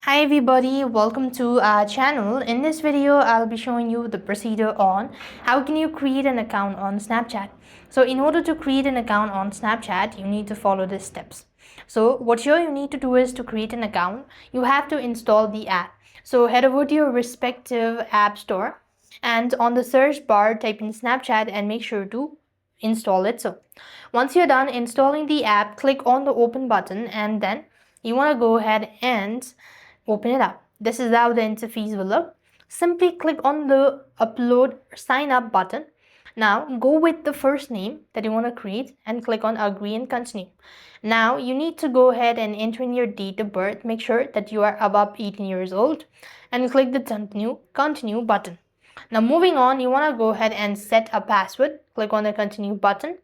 Hi everybody, welcome to our channel. In this video, I'll be showing you the procedure on how can you create an account on Snapchat. So in order to create an account on Snapchat, you need to follow these steps. So what you need to do is to create an account, you have to install the app. So head over to your respective app store and on the search bar, type in Snapchat and make sure to install it. So once you're done installing the app, click on the open button and then you want to go ahead and open it up. This is how the interface will look. Simply click on the upload or sign up button. Now go with the first name that you want to create and click on agree and continue. Now you need to go ahead and enter in your date of birth. Make sure that you are above 18 years old and click the continue button. Now moving on, you want to go ahead and set a password. Click on the continue button.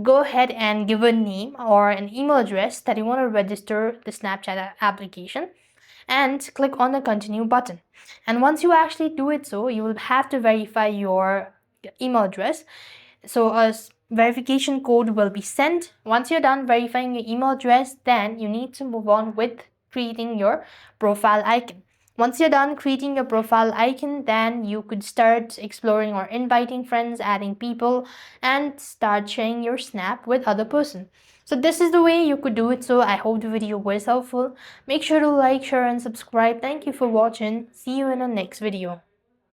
Go ahead and give a name or an email address that you want to register the Snapchat application and click on the continue button. And once you actually do it, so you will have to verify your email address. So a verification code will be sent. Once you're done verifying your email address, then you need to move on with creating your profile icon. Once you're done creating your profile icon, then you could start exploring or inviting friends, adding people, and start sharing your snap with other person. So this is the way you could do it. So I hope the video was helpful. Make sure to like, share, and subscribe. Thank you for watching. See you in the next video.